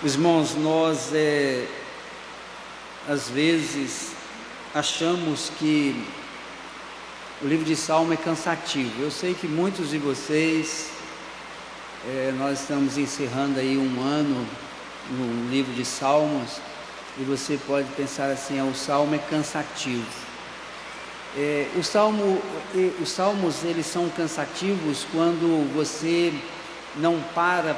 Irmãos, nós às vezes achamos que o livro de Salmo é cansativo. Eu sei que muitos de vocês, nós estamos encerrando aí um ano no livro de Salmos, e você pode pensar assim: o Salmo é cansativo. Os Salmos eles são cansativos quando você não para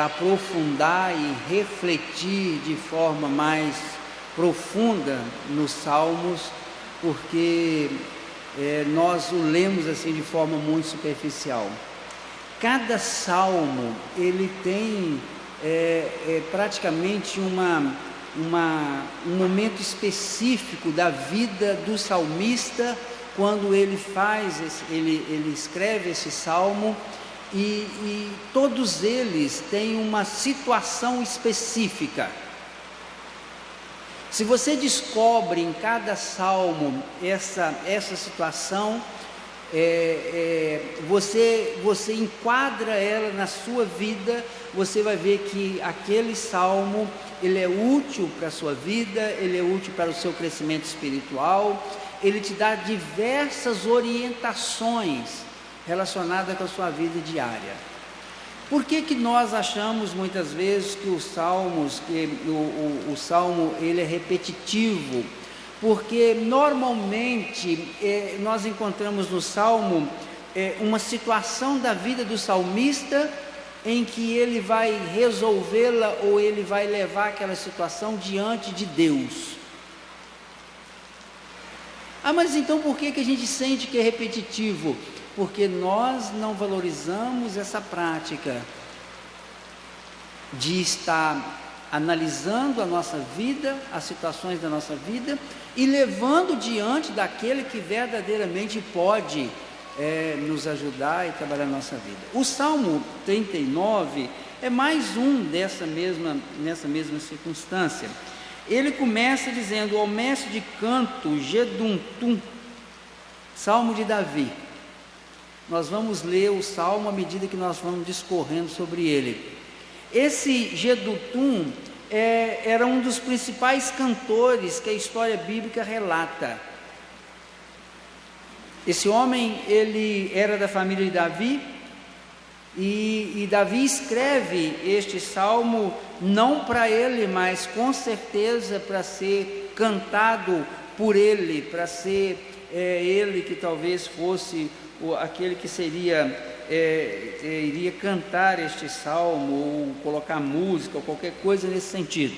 aprofundar e refletir de forma mais profunda nos Salmos, porque nós o lemos assim de forma muito superficial. Cada salmo ele tem praticamente um momento específico da vida do salmista, quando ele escreve esse salmo, e todos eles têm uma situação específica. Se você descobre em cada salmo essa situação, você enquadra ela na sua vida, você vai ver que aquele salmo ele é útil para a sua vida, ele é útil para o seu crescimento espiritual, ele te dá diversas orientações relacionadas com a sua vida diária. Por que nós achamos muitas vezes que o salmo ele é repetitivo? Porque normalmente nós encontramos no salmo uma situação da vida do salmista em que ele vai resolvê-la, ou ele vai levar aquela situação diante de Deus. Mas então por que a gente sente que é repetitivo? Porque nós não valorizamos essa prática de estar analisando a nossa vida, as situações da nossa vida, e levando diante daquele que verdadeiramente pode nos ajudar e trabalhar a nossa vida. O Salmo 39 é mais um nessa mesma circunstância. Ele começa dizendo: ao mestre de canto, Jeduntum, Salmo de Davi. Nós vamos ler o Salmo à medida que nós vamos discorrendo sobre ele. Esse Jeduntum era um dos principais cantores que a história bíblica relata. Esse homem, ele era da família de Davi, e Davi escreve este salmo não para ele, mas com certeza para ser cantado por ele, para ser ele que talvez fosse aquele que iria cantar este salmo, ou colocar música, ou qualquer coisa nesse sentido.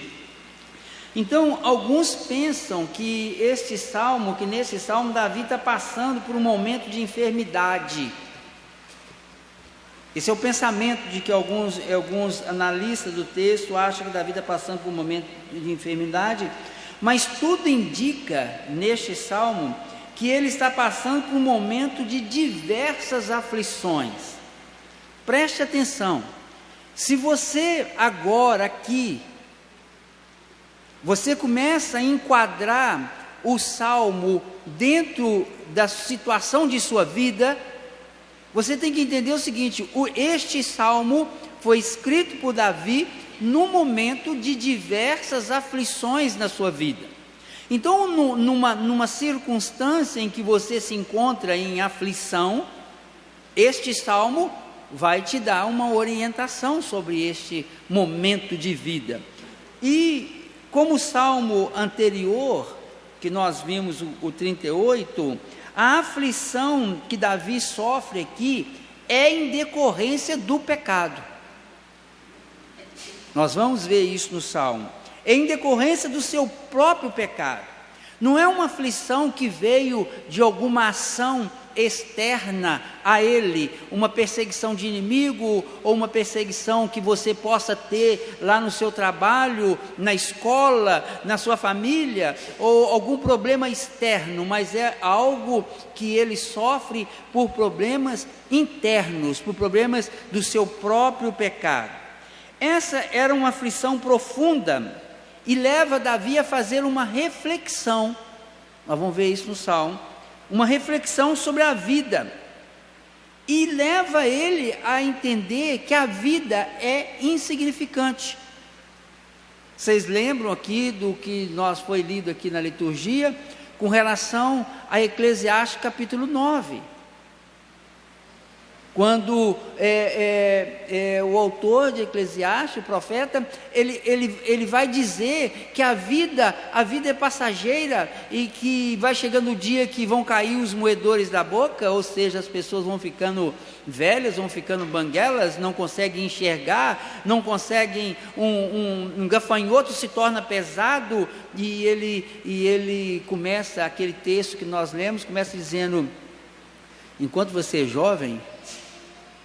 Então, alguns pensam que nesse salmo Davi está passando por um momento de enfermidade. Esse é o pensamento de que alguns analistas do texto acham que Davi está passando por um momento de enfermidade, mas tudo indica neste salmo que ele está passando por um momento de diversas aflições. Preste atenção: se você agora aqui, você começa a enquadrar o salmo dentro da situação de sua vida, você tem que entender o seguinte: este salmo foi escrito por Davi num momento de diversas aflições na sua vida. Então, numa circunstância em que você se encontra em aflição, este salmo vai te dar uma orientação sobre este momento de vida. E como o salmo anterior, que nós vimos, o 38, a aflição que Davi sofre aqui é em decorrência do pecado. Nós vamos ver isso no salmo. É em decorrência do seu próprio pecado. Não é uma aflição que veio de alguma ação externa a ele, uma perseguição de inimigo, ou uma perseguição que você possa ter lá no seu trabalho, na escola, na sua família, ou algum problema externo, mas é algo que ele sofre por problemas internos, por problemas do seu próprio pecado. Essa era uma aflição profunda e leva Davi a fazer uma reflexão. Nós vamos ver isso no salmo. Uma reflexão sobre a vida, e leva ele a entender que a vida é insignificante. Vocês lembram aqui do que foi lido aqui na liturgia, com relação a Eclesiastes capítulo 9. Quando o autor de Eclesiastes, o profeta, ele vai dizer que a vida é passageira e que vai chegando o dia que vão cair os moedores da boca, ou seja, as pessoas vão ficando velhas, vão ficando banguelas, não conseguem enxergar, não conseguem, um gafanhoto se torna pesado, e ele começa, aquele texto que nós lemos, começa dizendo: enquanto você é jovem,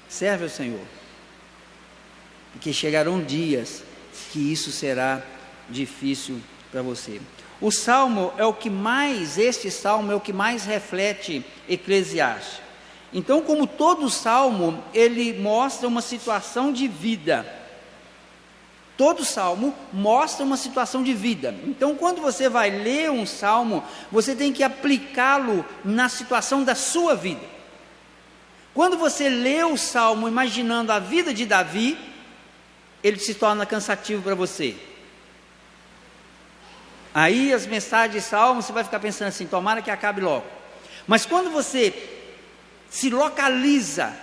serve ao Senhor, porque chegarão dias que isso será difícil para você. O salmo é o que mais, este salmo é o que mais reflete Eclesiastes. Então, como todo salmo, ele mostra uma situação de vida. Todo salmo mostra uma situação de vida. Então, quando você vai ler um salmo, você tem que aplicá-lo na situação da sua vida. Quando você lê o salmo imaginando a vida de Davi, ele se torna cansativo para você. Aí as mensagens de salmo, você vai ficar pensando assim: tomara que acabe logo. Mas quando você se localiza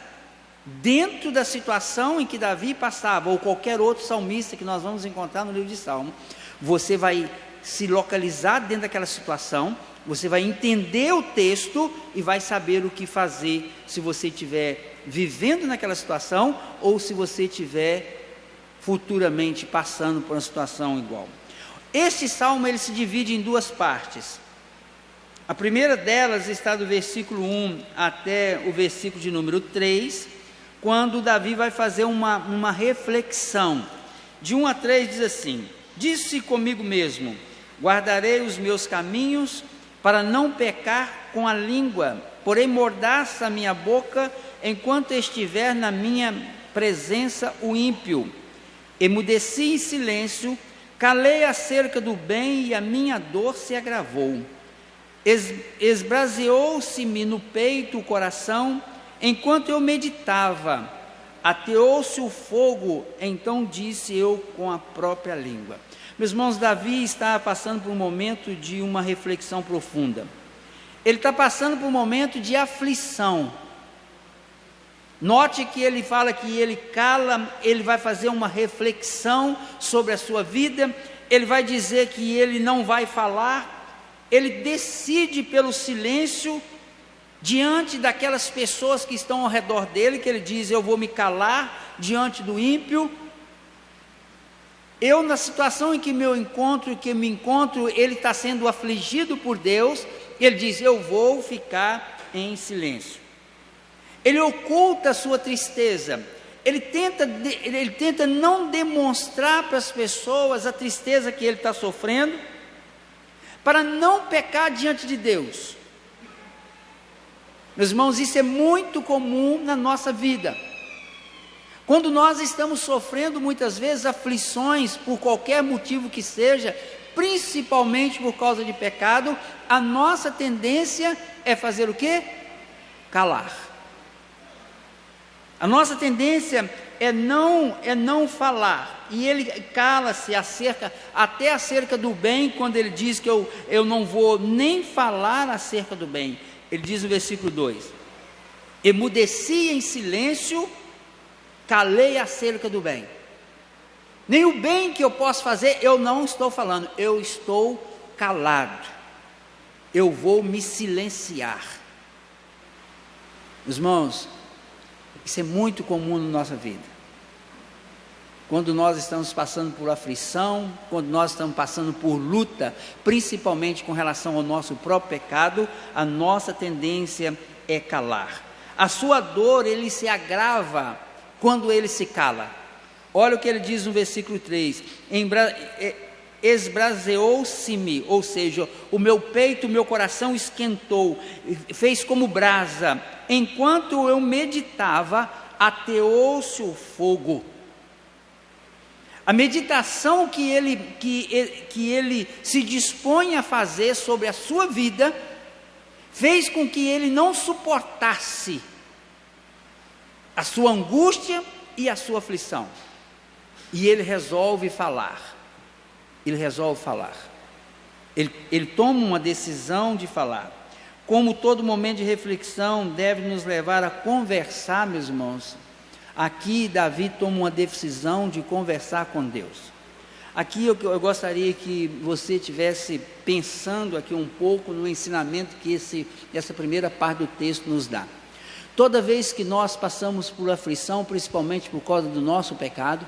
dentro da situação em que Davi passava, ou qualquer outro salmista que nós vamos encontrar no livro de Salmo, você vai se localizar dentro daquela situação, você vai entender o texto e vai saber o que fazer se você estiver vivendo naquela situação ou se você estiver futuramente passando por uma situação igual. Este salmo ele se divide em duas partes. A primeira delas está do versículo 1 até o versículo de número 3, quando Davi vai fazer uma reflexão. De 1 a 3 diz assim: disse comigo mesmo, guardarei os meus caminhos para não pecar com a língua, porém mordaça a minha boca enquanto estiver na minha presença o ímpio. Emudeci em silêncio, calei acerca do bem e a minha dor se agravou. Esbraseou-se-me no peito o coração, enquanto eu meditava, ateou-se o fogo, então disse eu com a própria língua. Meus irmãos, Davi está passando por um momento de uma reflexão profunda. Ele está passando por um momento de aflição. Note que ele fala que ele cala, ele vai fazer uma reflexão sobre a sua vida, ele vai dizer que ele não vai falar, ele decide pelo silêncio, diante daquelas pessoas que estão ao redor dele, que ele diz: eu vou me calar diante do ímpio. Eu, na situação em que me encontro, ele está sendo afligido por Deus, ele diz: eu vou ficar em silêncio. Ele oculta a sua tristeza, ele tenta não demonstrar para as pessoas a tristeza que ele está sofrendo, para não pecar diante de Deus. Meus irmãos, isso é muito comum na nossa vida. Quando nós estamos sofrendo muitas vezes aflições por qualquer motivo que seja, principalmente por causa de pecado, a nossa tendência é fazer o quê? Calar. A nossa tendência é não falar. E ele cala-se até acerca do bem, quando ele diz que eu não vou nem falar acerca do bem. Ele diz no versículo 2: emudeci em silêncio, calei acerca do bem. Nem o bem que eu posso fazer, eu não estou falando, eu estou calado. Eu vou me silenciar. Irmãos, isso é muito comum na nossa vida. Quando nós estamos passando por aflição, quando nós estamos passando por luta, principalmente com relação ao nosso próprio pecado, a nossa tendência é calar. A sua dor, ele se agrava quando ele se cala. Olha o que ele diz no versículo 3: esbraseou-se-me, ou seja, o meu peito, o meu coração esquentou, fez como brasa, enquanto eu meditava, ateou-se o fogo. A meditação que ele se dispõe a fazer sobre a sua vida, fez com que ele não suportasse a sua angústia e a sua aflição, e ele resolve falar. ele resolve falar. Ele toma uma decisão de falar. Como todo momento de reflexão deve nos levar a conversar, meus irmãos, aqui Davi toma uma decisão de conversar com Deus. Aqui eu gostaria que você estivesse pensando aqui um pouco no ensinamento que essa primeira parte do texto nos dá. Toda vez que nós passamos por aflição, principalmente por causa do nosso pecado,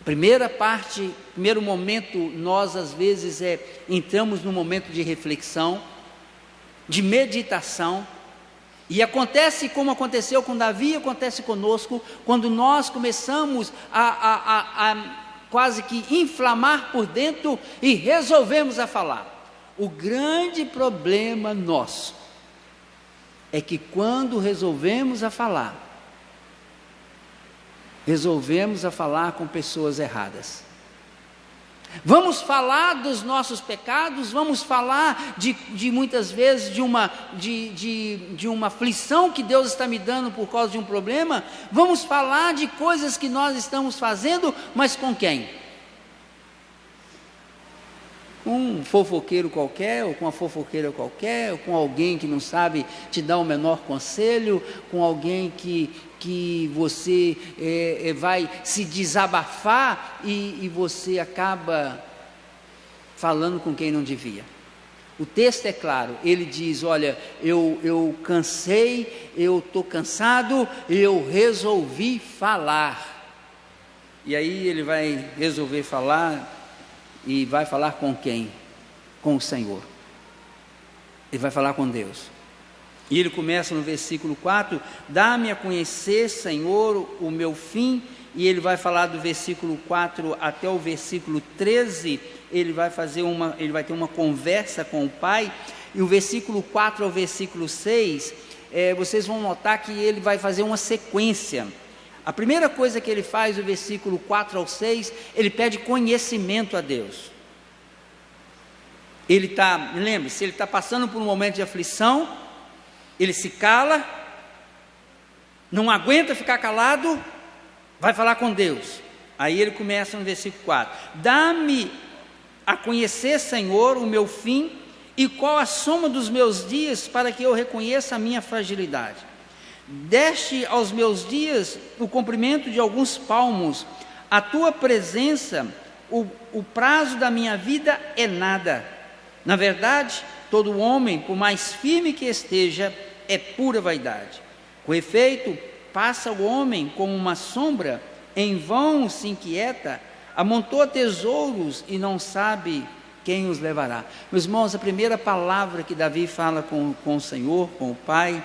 primeiro momento, nós às vezes entramos num momento de reflexão, de meditação, e acontece como aconteceu com Davi, acontece conosco, quando nós começamos a quase que inflamar por dentro e resolvemos a falar. O grande problema nosso é que quando resolvemos a falar com pessoas erradas. Vamos falar dos nossos pecados, vamos falar de muitas vezes de uma aflição que Deus está me dando por causa de um problema, vamos falar de coisas que nós estamos fazendo, mas com quem? Com um fofoqueiro qualquer, ou com uma fofoqueira qualquer, ou com alguém que não sabe te dar o menor conselho, com alguém que você vai se desabafar e você acaba falando com quem não devia. O texto é claro, ele diz, olha, eu cansei, eu estou cansado, eu resolvi falar. E aí ele vai resolver falar, e vai falar com quem? Com o Senhor. Ele vai falar com Deus. E ele começa no versículo 4, dá-me a conhecer, Senhor, o meu fim, e ele vai falar do versículo 4 até o versículo 13, ele vai ter uma conversa com o Pai, e o versículo 4 ao versículo 6, vocês vão notar que ele vai fazer uma sequência. A primeira coisa que ele faz, do versículo 4 ao 6, ele pede conhecimento a Deus. Lembre-se, ele está passando por um momento de aflição, ele se cala, não aguenta ficar calado, vai falar com Deus. Aí ele começa no versículo 4, dá-me a conhecer, Senhor, o meu fim, e qual a soma dos meus dias, para que eu reconheça a minha fragilidade. Deste aos meus dias o comprimento de alguns palmos, a tua presença, o prazo da minha vida é nada. Na verdade, todo homem, por mais firme que esteja, é pura vaidade. Com efeito, passa o homem como uma sombra, em vão se inquieta, amontoa tesouros e não sabe quem os levará. Meus irmãos, a primeira palavra que Davi fala com o Senhor, com o Pai,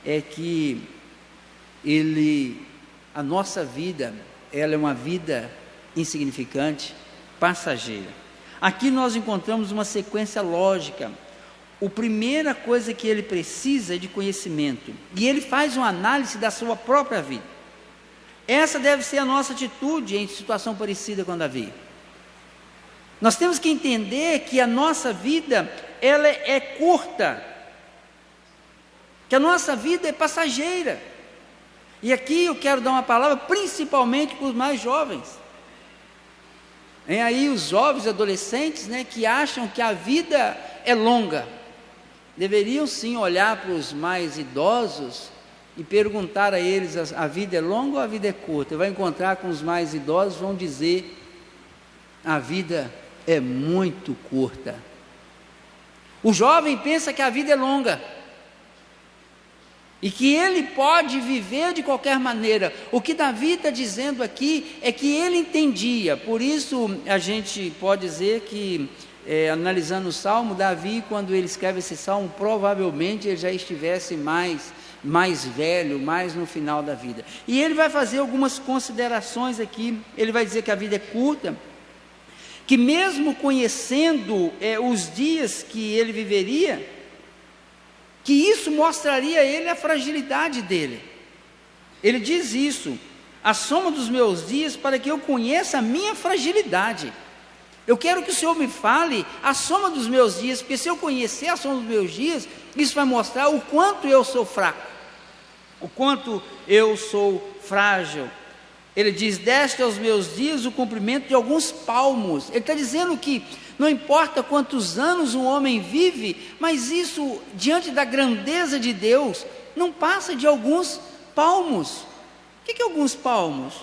é que a nossa vida, ela é uma vida insignificante, passageira. Aqui nós encontramos uma sequência lógica. A primeira coisa que ele precisa é de conhecimento, e ele faz uma análise da sua própria vida. Essa deve ser a nossa atitude em situação parecida com Davi. Nós temos que entender que a nossa vida, ela é curta, que a nossa vida é passageira. E aqui eu quero dar uma palavra principalmente para os mais jovens. Tem aí os jovens adolescentes, que acham que a vida é longa. Deveriam sim olhar para os mais idosos e perguntar a eles, a vida é longa ou a vida é curta? Vai encontrar com os mais idosos, vão dizer, a vida é muito curta. O jovem pensa que a vida é longa, e que ele pode viver de qualquer maneira. O que Davi está dizendo aqui é que ele entendia. Por isso a gente pode dizer que, analisando o Salmo, Davi, quando ele escreve esse Salmo, provavelmente ele já estivesse mais velho, mais no final da vida. E ele vai fazer algumas considerações aqui. Ele vai dizer que a vida é curta, que mesmo conhecendo os dias que ele viveria, que isso mostraria a ele a fragilidade dele. Ele diz isso, a soma dos meus dias, para que eu conheça a minha fragilidade. Eu quero que o Senhor me fale a soma dos meus dias, porque se eu conhecer a soma dos meus dias, isso vai mostrar o quanto eu sou fraco, o quanto eu sou frágil. Ele diz: deste aos meus dias o cumprimento de alguns palmos. Ele está dizendo que não importa quantos anos um homem vive, mas isso, diante da grandeza de Deus, não passa de alguns palmos. O que é alguns palmos?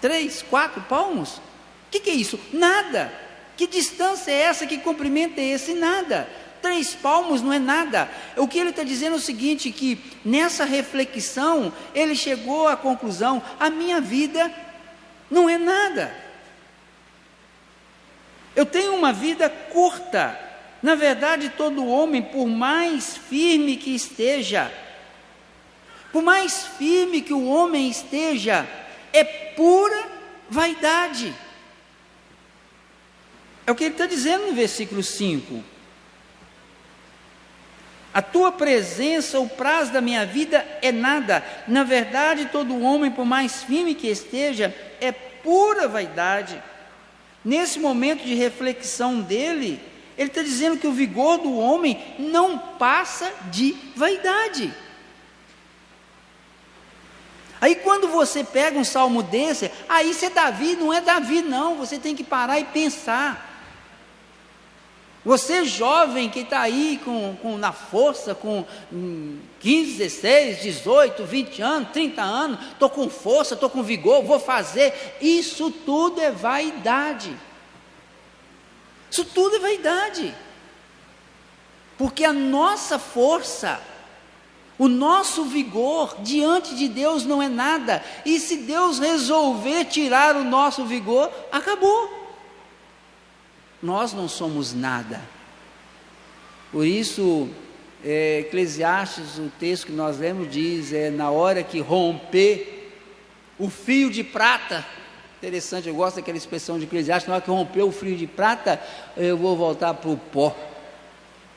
3, 4 palmos? O que é isso? Nada. Que distância é essa? Que comprimento é esse? Nada. 3 palmos não é nada. O que ele está dizendo é o seguinte, que nessa reflexão, ele chegou à conclusão: a minha vida não é nada. Eu tenho uma vida curta. Na verdade, todo homem, por mais firme que esteja, por mais firme que o homem esteja, é pura vaidade. É o que ele está dizendo no versículo 5. A tua presença, o prazo da minha vida é nada. Na verdade, todo homem, por mais firme que esteja, é pura vaidade. Nesse momento de reflexão dele, ele está dizendo que o vigor do homem não passa de vaidade. Aí quando você pega um salmo desse, aí isso é Davi, não é Davi não, você tem que parar e pensar. Você jovem que está aí na força, com 15, 16, 18, 20 anos, 30 anos, estou com força, estou com vigor, vou fazer, isso tudo é vaidade. Isso tudo é vaidade. Porque a nossa força, o nosso vigor diante de Deus não é nada. E se Deus resolver tirar o nosso vigor, acabou. Nós não somos nada. Por isso, Eclesiastes, o texto que nós lemos diz, na hora que romper o fio de prata, interessante, eu gosto daquela expressão de Eclesiastes, na hora que romper o fio de prata, eu vou voltar para o pó.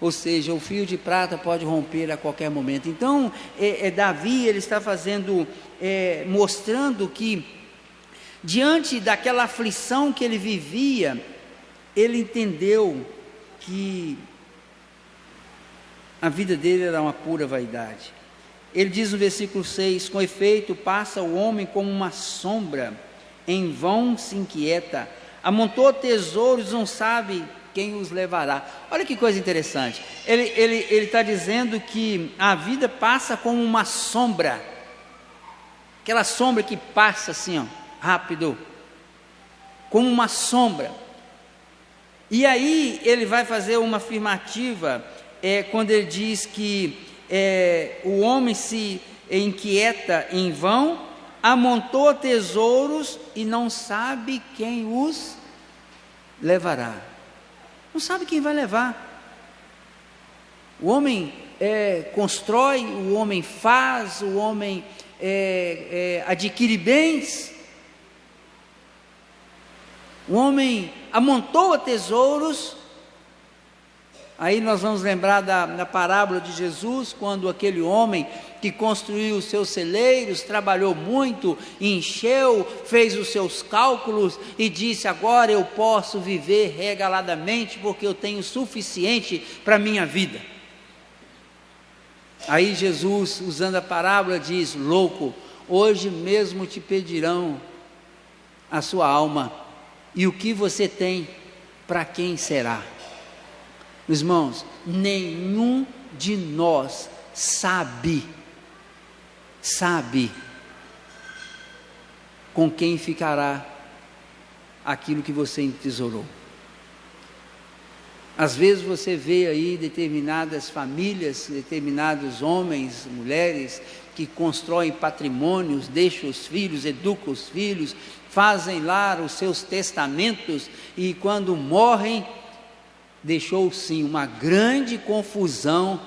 Ou seja, o fio de prata pode romper a qualquer momento. Então, Davi, ele está mostrando que, diante daquela aflição que ele vivia, ele entendeu que a vida dele era uma pura vaidade. Ele diz no versículo 6, com efeito passa o homem como uma sombra, em vão se inquieta, amontoa tesouros, não sabe quem os levará. Olha que coisa interessante, ele está dizendo que a vida passa como uma sombra, aquela sombra que passa assim, ó, rápido, como uma sombra. E aí ele vai fazer uma afirmativa, quando ele diz que o homem se inquieta em vão, amontoa tesouros e não sabe quem os levará. Não sabe quem vai levar. O homem constrói, o homem faz, o homem adquire bens, o homem amontoa tesouros. Aí nós vamos lembrar da parábola de Jesus, quando aquele homem que construiu os seus celeiros, trabalhou muito, encheu, fez os seus cálculos e disse: agora eu posso viver regaladamente, porque eu tenho o suficiente para a minha vida. Aí Jesus, usando a parábola, diz: louco, hoje mesmo te pedirão a sua alma, e o que você tem, para quem será? Meus irmãos, nenhum de nós sabe com quem ficará aquilo que você entesourou. Às vezes você vê aí determinadas famílias, determinados homens, mulheres, que constroem patrimônios, deixam os filhos, educam os filhos, fazem lá os seus testamentos, e quando morrem, deixou sim uma grande confusão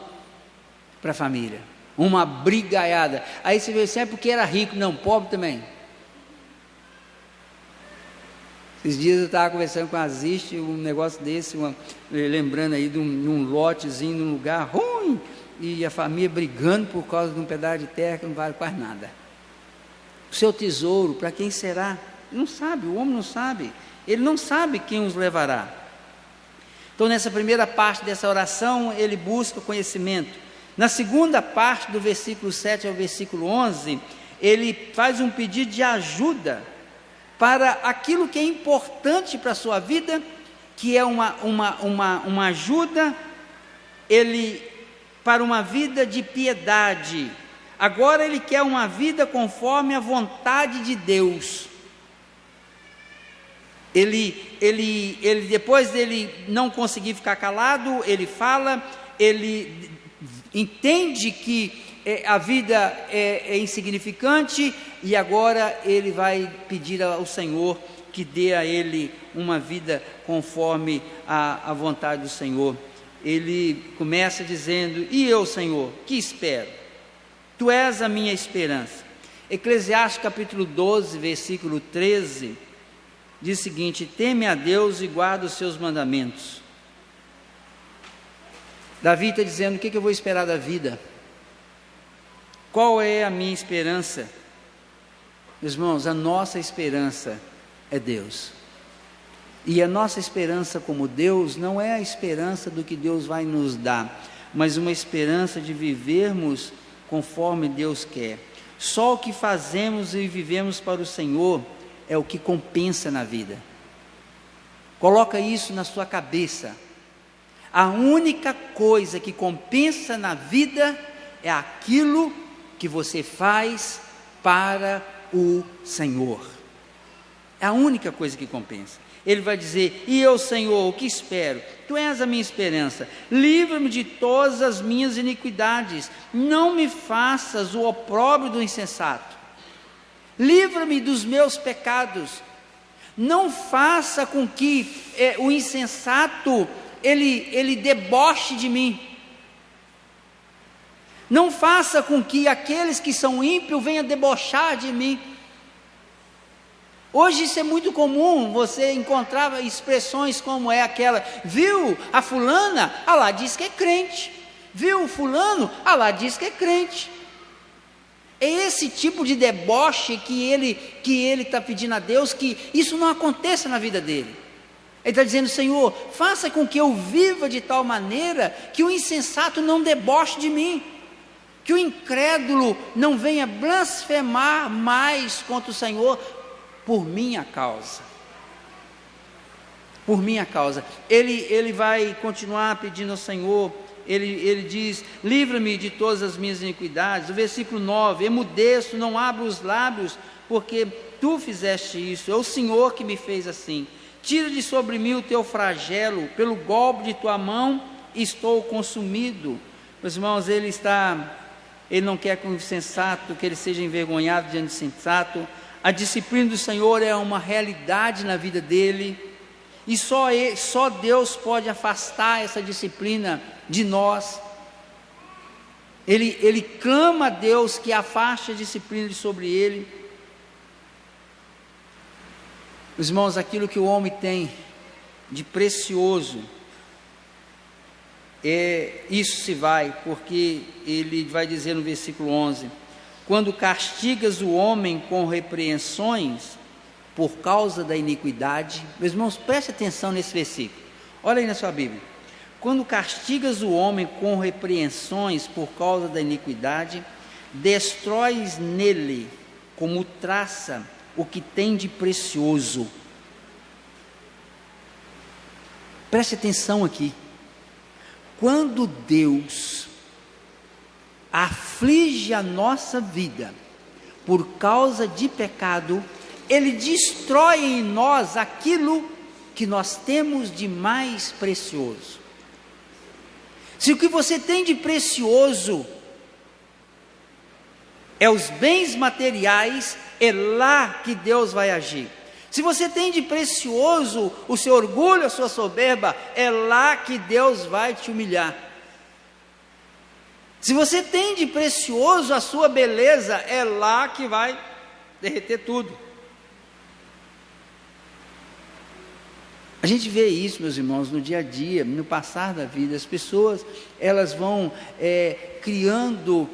para a família, uma brigaiada. Aí você vê, se é porque era rico, não, pobre também. Esses dias eu estava conversando com a Ziste, um negócio desse, lembrando aí de um lotezinho, num lugar ruim, e a família brigando por causa de um pedaço de terra que não vale quase nada. O seu tesouro, para quem será? Não sabe, o homem não sabe, ele não sabe quem os levará. Então, nessa primeira parte dessa oração, ele busca conhecimento. Na segunda parte, do versículo 7 ao versículo 11, ele faz um pedido de ajuda para aquilo que é importante para a sua vida, que é uma ajuda, para uma vida de piedade. Agora ele quer uma vida conforme a vontade de Deus. Ele depois dele não conseguir ficar calado, ele fala, ele entende que a vida é insignificante, e agora ele vai pedir ao Senhor que dê a ele uma vida conforme a vontade do Senhor. Ele começa dizendo: e eu, Senhor, que espero? Tu és a minha esperança. Eclesiastes capítulo 12, versículo 13, diz o seguinte: teme a Deus e guarda os seus mandamentos. Davi está dizendo: o que eu vou esperar da vida? Qual é a minha esperança? Meus irmãos, a nossa esperança é Deus. E a nossa esperança como Deus não é a esperança do que Deus vai nos dar, mas uma esperança de vivermos conforme Deus quer. Só o que fazemos e vivemos para o Senhor é o que compensa na vida. Coloca isso na sua cabeça. A única coisa que compensa na vida é aquilo que você faz para o Senhor. É a única coisa que compensa. Ele vai dizer: e eu, Senhor, o que espero? Tu és a minha esperança. Livra-me de todas as minhas iniquidades. Não me faças o opróbrio do insensato. Livra-me dos meus pecados. Não faça com que o insensato ele deboche de mim. Não faça com que aqueles que são ímpios venham debochar de mim. Hoje isso é muito comum, você encontrava expressões como é aquela: viu a fulana? Ah lá, diz que é crente. Viu o fulano? Ah lá, diz que é crente. É esse tipo de deboche que ele está pedindo a Deus, que isso não aconteça na vida dele. Ele está dizendo: Senhor, faça com que eu viva de tal maneira que o insensato não deboche de mim, que o incrédulo não venha blasfemar mais contra o Senhor por minha causa. Por minha causa. Ele vai continuar pedindo ao Senhor. Ele diz: livra-me de todas as minhas iniquidades. O versículo 9: emudeço, não abro os lábios, porque tu fizeste isso. É o Senhor que me fez assim. Tira de sobre mim o teu flagelo, pelo golpe de tua mão estou consumido. Meus irmãos, ele não quer que o insensato, que ele seja envergonhado diante do insensato. A disciplina do Senhor é uma realidade na vida dele, e só Deus pode afastar essa disciplina de nós. Ele clama a Deus que afaste a disciplina de sobre ele. Os irmãos, aquilo que o homem tem de precioso, isso se vai, porque ele vai dizer no versículo 11: quando castigas o homem com repreensões por causa da iniquidade. Meus irmãos, preste atenção nesse versículo, olha aí na sua Bíblia. Quando castigas o homem com repreensões por causa da iniquidade, destróis nele como traça o que tem de precioso. Preste atenção aqui. Quando Deus aflige a nossa vida por causa de pecado, Ele destrói em nós aquilo que nós temos de mais precioso. Se o que você tem de precioso é os bens materiais, é lá que Deus vai agir. Se você tem de precioso o seu orgulho, a sua soberba, é lá que Deus vai te humilhar. Se você tem de precioso a sua beleza, é lá que vai derreter tudo. A gente vê isso, meus irmãos, no dia a dia, no passar da vida. As pessoas, elas vão criando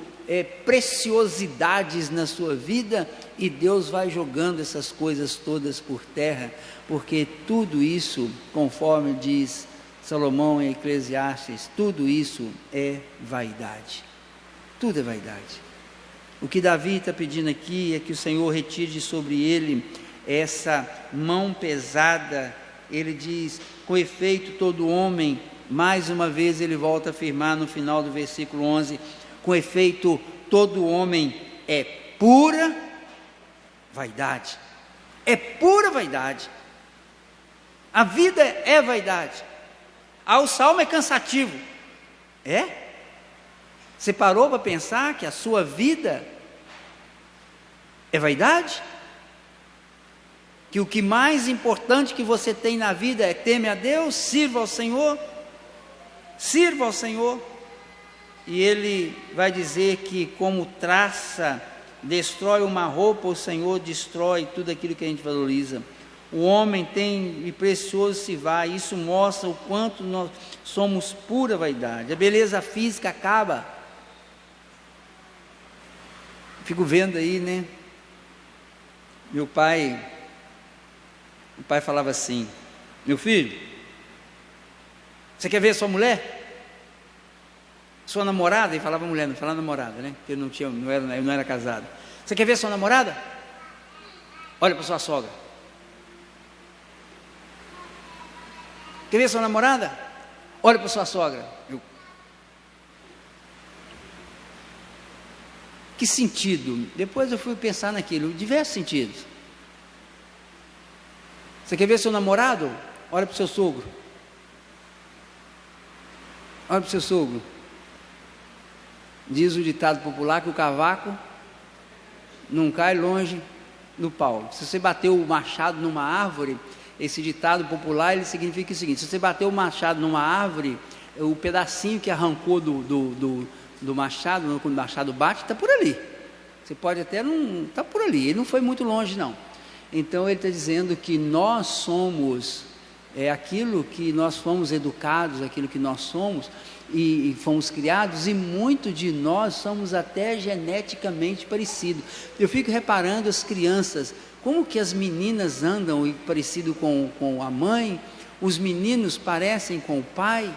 preciosidades na sua vida, e Deus vai jogando essas coisas todas por terra, porque tudo isso, conforme diz Salomão em Eclesiastes, tudo isso é vaidade. Tudo é vaidade. O que Davi está pedindo aqui é que o Senhor retire de sobre ele essa mão pesada. Ele diz, com efeito todo homem, mais uma vez ele volta a afirmar no final do versículo 11, com efeito todo homem é pura vaidade. É pura vaidade. A vida é vaidade. O salmo é cansativo. Você parou para pensar que a sua vida é vaidade? Que o que mais importante que você tem na vida é teme a Deus, sirva ao Senhor, sirva ao Senhor. E ele vai dizer que como traça, destrói uma roupa, o Senhor destrói tudo aquilo que a gente valoriza. O homem tem e precioso se vai, isso mostra o quanto nós somos pura vaidade. A beleza física acaba. Fico vendo aí, né? Meu pai falava assim, meu filho, você quer ver sua mulher? Sua namorada? Ele falava mulher, não falava namorada, né? Porque eu não era casado. Você quer ver sua namorada? Olha para sua sogra. Quer ver sua namorada? Olha para sua sogra. Que sentido? Depois eu fui pensar naquilo, diversos sentidos. Você quer ver seu namorado? Olha para o seu sogro. Olha para o seu sogro. Diz o ditado popular que o cavaco não cai longe do pau. Se você bater o machado numa árvore, esse ditado popular ele significa o seguinte: se você bater o machado numa árvore, o pedacinho que arrancou do machado, quando o machado bate, está por ali. Você pode até não está por ali, ele não foi muito longe não. Então ele está dizendo que nós somos aquilo que nós fomos educados, aquilo que nós somos e fomos criados, e muito de nós somos até geneticamente parecidos. Eu fico reparando as crianças, como que as meninas andam parecido com a mãe, os meninos parecem com o pai.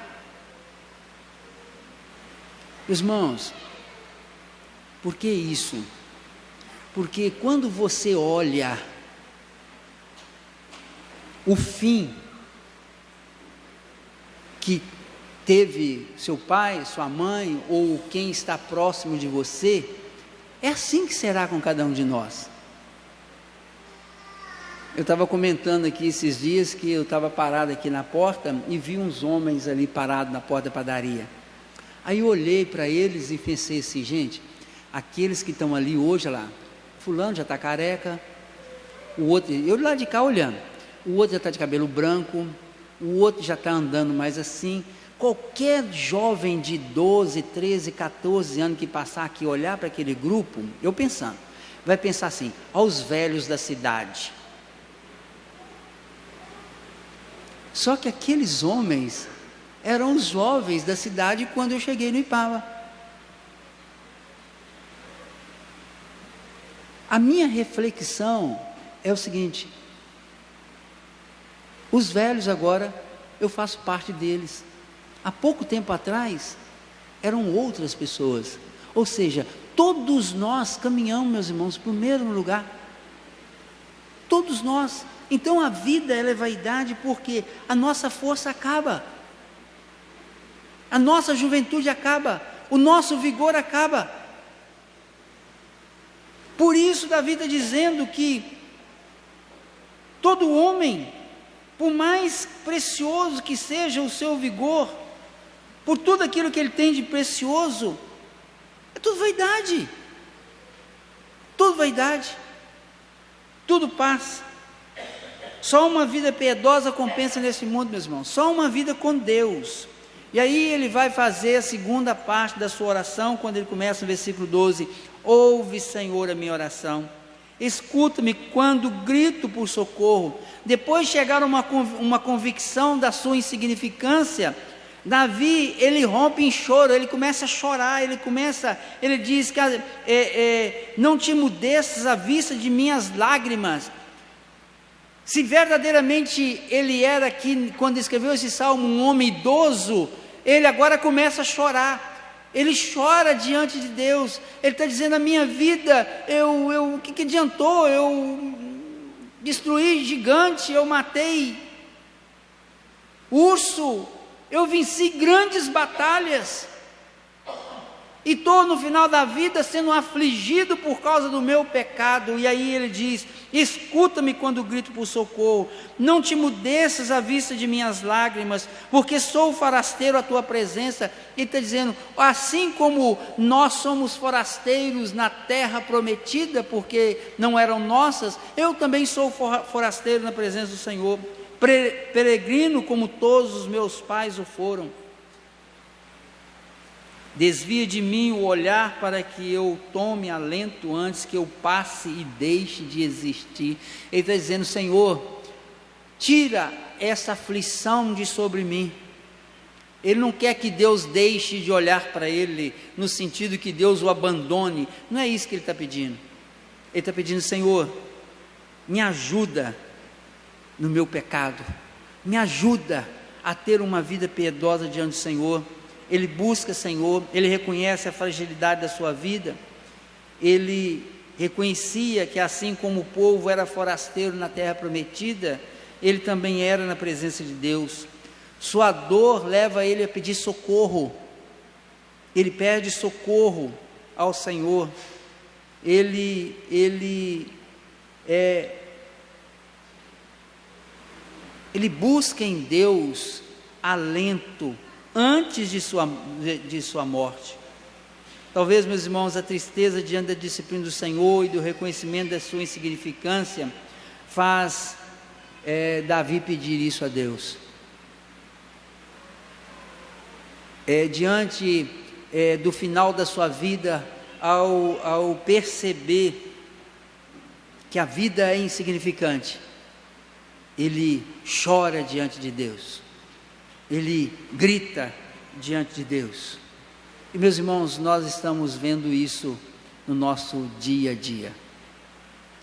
Irmãos, por que isso? Porque quando você olha o fim que teve seu pai, sua mãe, ou quem está próximo de você, é assim que será com cada um de nós. Eu estava comentando aqui esses dias que eu estava parado aqui na porta e vi uns homens ali parados na porta da padaria. Aí eu olhei para eles e pensei assim, gente, aqueles que estão ali hoje lá, fulano já está careca, o outro, eu lá de cá olhando, o outro já está de cabelo branco, o outro já está andando mais assim. Qualquer jovem de 12, 13, 14 anos que passar aqui e olhar para aquele grupo, eu pensando, vai pensar assim, aos velhos da cidade. Só que aqueles homens eram os jovens da cidade quando eu cheguei no Ipava. A minha reflexão é o seguinte: os velhos agora, eu faço parte deles. Há pouco tempo atrás, eram outras pessoas. Ou seja, todos nós caminhamos, meus irmãos, para o mesmo lugar. Todos nós. Então a vida ela é vaidade porque a nossa força acaba. A nossa juventude acaba. O nosso vigor acaba. Por isso Davi está dizendo que todo homem, por mais precioso que seja o seu vigor, por tudo aquilo que ele tem de precioso, é tudo vaidade. Tudo vaidade. Tudo passa. Só uma vida piedosa compensa nesse mundo, meus irmãos. Só uma vida com Deus. E aí ele vai fazer a segunda parte da sua oração, quando ele começa no versículo 12: ouve, Senhor, a minha oração, escuta-me quando grito por socorro. Depois de chegar a uma convicção da sua insignificância, Davi, ele rompe em choro, ele começa a chorar, ele diz que não te emudeças à vista de minhas lágrimas. Se verdadeiramente ele era aqui, quando escreveu esse salmo, um homem idoso, ele agora começa a chorar. Ele chora diante de Deus. Ele está dizendo: a minha vida, o que adiantou? Eu destruí gigante, eu matei urso, eu venci grandes batalhas, e estou no final da vida sendo afligido por causa do meu pecado. E aí ele diz: escuta-me quando grito por socorro, não te mudeças à vista de minhas lágrimas, porque sou forasteiro à tua presença. Ele está dizendo: assim como nós somos forasteiros na terra prometida, porque não eram nossas, eu também sou forasteiro na presença do Senhor, peregrino como todos os meus pais o foram. Desvia de mim o olhar para que eu tome alento antes que eu passe e deixe de existir. Ele está dizendo: Senhor, tira essa aflição de sobre mim. Ele não quer que Deus deixe de olhar para ele, no sentido que Deus o abandone. Não é isso que ele está pedindo. Ele está pedindo: Senhor, me ajuda no meu pecado, me ajuda a ter uma vida piedosa diante do Senhor. Ele busca Senhor, ele reconhece a fragilidade da sua vida, ele reconhecia que assim como o povo era forasteiro na terra prometida, ele também era na presença de Deus. Sua dor leva ele a pedir socorro, ele pede socorro ao Senhor, ele busca em Deus alento antes de sua morte. Talvez, meus irmãos, a tristeza diante da disciplina do Senhor e do reconhecimento da sua insignificância faz Davi pedir isso a Deus. Diante do final da sua vida, ao perceber que a vida é insignificante, ele chora diante de Deus, ele grita diante de Deus. E, meus irmãos, nós estamos vendo isso no nosso dia a dia.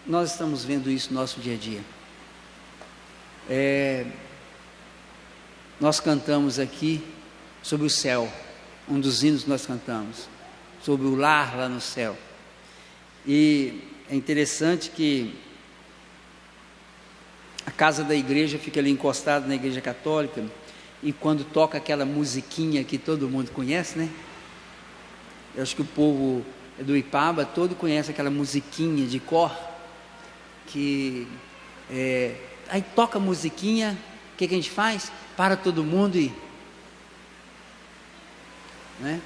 Nós estamos vendo isso no nosso dia a dia. Nós cantamos aqui sobre o céu, um dos hinos que nós cantamos, sobre o lar lá no céu. E é interessante que a casa da igreja fica ali encostada na igreja católica, e quando toca aquela musiquinha que todo mundo conhece, né? Eu acho que o povo do Ipaba todo conhece aquela musiquinha de cor, que aí toca a musiquinha, o que a gente faz? Para todo mundo e... né?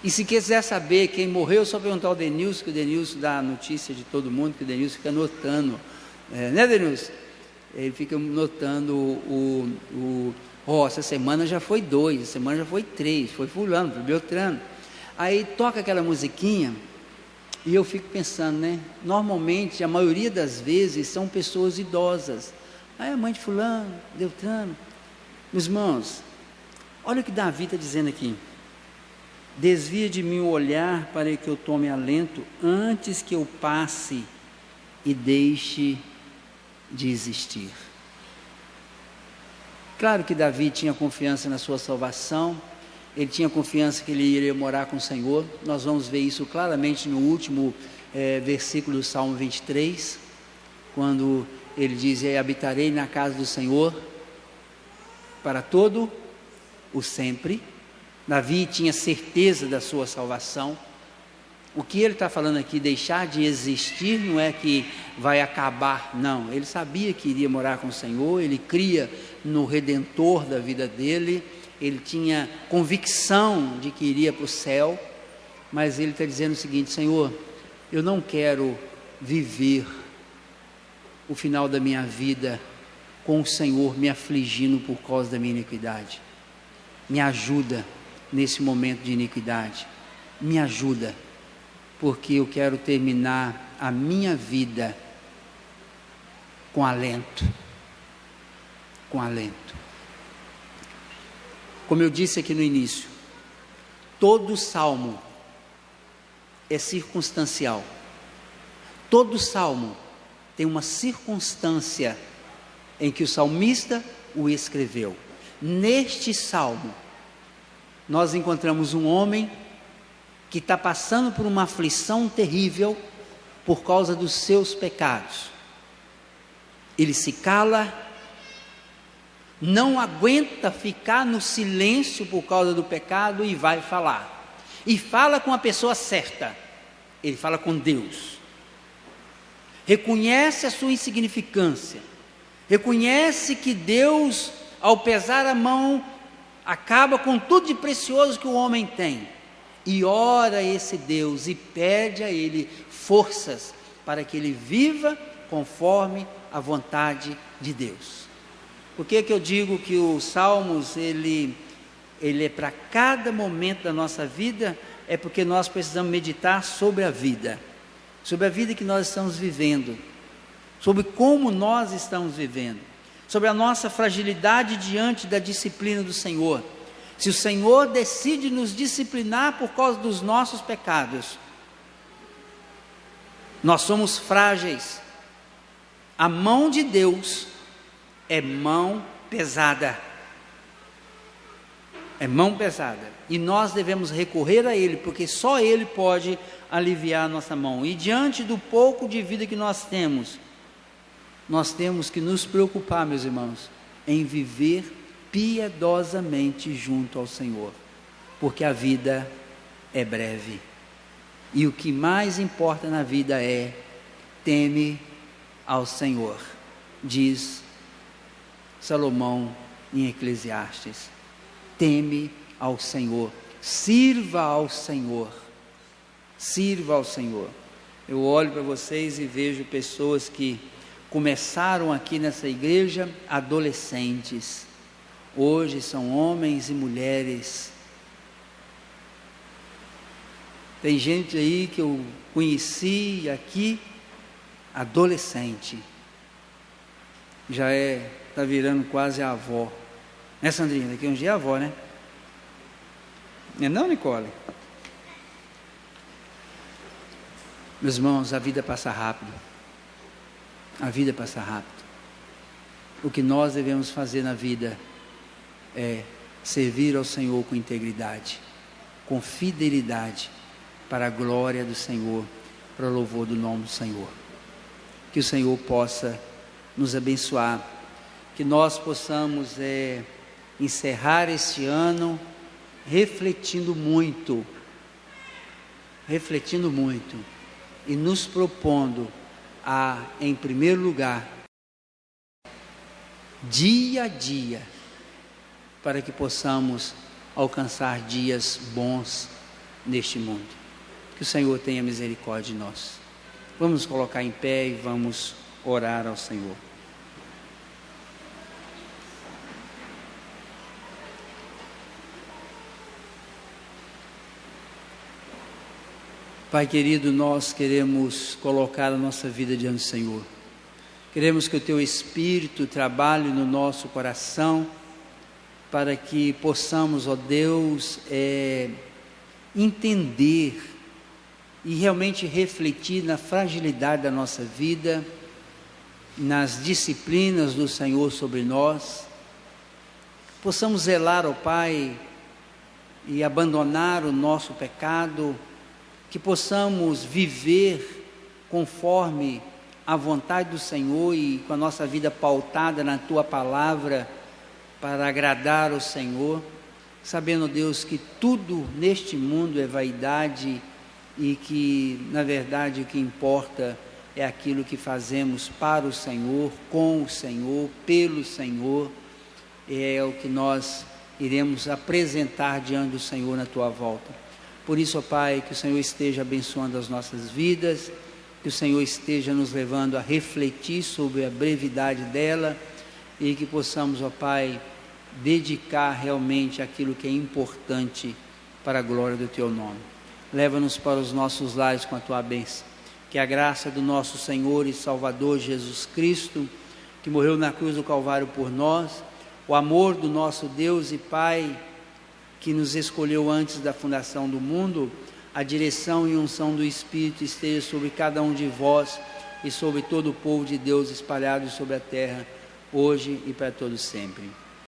E se quiser saber quem morreu, só perguntar ao Denilson, que o Denilson dá a notícia de todo mundo, que o Denilson fica anotando, né, Denilson? Ele fica notando essa semana já foi 2, essa semana já foi 3, foi fulano, foi Beltrano. Aí toca aquela musiquinha e eu fico pensando, né? Normalmente, a maioria das vezes, são pessoas idosas. Aí a mãe de fulano, Beltrano. Meus irmãos, olha o que Davi está dizendo aqui: desvia de mim o olhar para que eu tome alento antes que eu passe e deixe de existir. Claro que Davi tinha confiança na sua salvação, ele tinha confiança que ele iria morar com o Senhor. Nós vamos ver isso claramente no último versículo do Salmo 23, quando ele diz: habitarei na casa do Senhor para todo o sempre. Davi tinha certeza da sua salvação. O que ele está falando aqui, deixar de existir, não é que vai acabar, não. Ele sabia que iria morar com o Senhor, ele cria no Redentor da vida dele, ele tinha convicção de que iria para o céu, mas ele está dizendo o seguinte: Senhor, eu não quero viver o final da minha vida com o Senhor me afligindo por causa da minha iniquidade. Me ajuda nesse momento de iniquidade, me ajuda, porque eu quero terminar a minha vida com alento, com alento. Como eu disse aqui no início, todo salmo é circunstancial, todo salmo tem uma circunstância em que o salmista o escreveu. Neste salmo, nós encontramos um homem que está passando por uma aflição terrível por causa dos seus pecados. Ele se cala, não aguenta ficar no silêncio por causa do pecado e vai falar. E fala com a pessoa certa, ele fala com Deus. Reconhece a sua insignificância, reconhece que Deus, ao pesar a mão, acaba com tudo de precioso que o homem tem, e ora a esse Deus e pede a Ele forças para que ele viva conforme a vontade de Deus. Por que eu digo que os Salmos, ele é para cada momento da nossa vida? É porque nós precisamos meditar sobre a vida que nós estamos vivendo, sobre como nós estamos vivendo, sobre a nossa fragilidade diante da disciplina do Senhor. Se o Senhor decide nos disciplinar por causa dos nossos pecados, nós somos frágeis. A mão de Deus é mão pesada. É mão pesada. E nós devemos recorrer a Ele, porque só Ele pode aliviar a nossa mão. E diante do pouco de vida que nós temos que nos preocupar, meus irmãos, em viver piedosamente junto ao Senhor, porque a vida é breve. E o que mais importa na vida é: teme ao Senhor, diz Salomão em Eclesiastes. Teme ao Senhor, sirva ao Senhor, sirva ao Senhor. Eu olho para vocês e vejo pessoas que começaram aqui nessa igreja adolescentes, hoje são homens e mulheres. Tem gente aí que eu conheci aqui, adolescente, já está virando quase a avó, né, Sandrinha? Daqui um dia é a avó, né? Não, Nicole? Meus irmãos, a vida passa rápido. A vida passa rápido. O que nós devemos fazer na vida é servir ao Senhor com integridade, com fidelidade, para a glória do Senhor, para o louvor do nome do Senhor. Que o Senhor possa nos abençoar, que nós possamos encerrar este ano refletindo muito, e nos propondo a, em primeiro lugar, dia a dia, para que possamos alcançar dias bons neste mundo. Que o Senhor tenha misericórdia de nós. Vamos nos colocar em pé e vamos orar ao Senhor. Pai querido, nós queremos colocar a nossa vida diante do Senhor. Queremos que o Teu Espírito trabalhe no nosso coração, para que possamos, ó Deus, entender e realmente refletir na fragilidade da nossa vida, nas disciplinas do Senhor sobre nós. Possamos zelar, ó Pai, e abandonar o nosso pecado, que possamos viver conforme a vontade do Senhor e com a nossa vida pautada na Tua Palavra, para agradar ao Senhor, sabendo, Deus, que tudo neste mundo é vaidade e que, na verdade, o que importa é aquilo que fazemos para o Senhor, com o Senhor, pelo Senhor, é o que nós iremos apresentar diante do Senhor na Tua volta. Por isso, ó Pai, que o Senhor esteja abençoando as nossas vidas, que o Senhor esteja nos levando a refletir sobre a brevidade dela e que possamos, ó Pai, dedicar realmente aquilo que é importante para a glória do Teu nome. Leva-nos para os nossos lares com a Tua bênção. Que a graça do nosso Senhor e Salvador Jesus Cristo, que morreu na cruz do Calvário por nós, o amor do nosso Deus e Pai, que nos escolheu antes da fundação do mundo, a direção e unção do Espírito esteja sobre cada um de vós e sobre todo o povo de Deus espalhado sobre a terra, hoje e para todos sempre.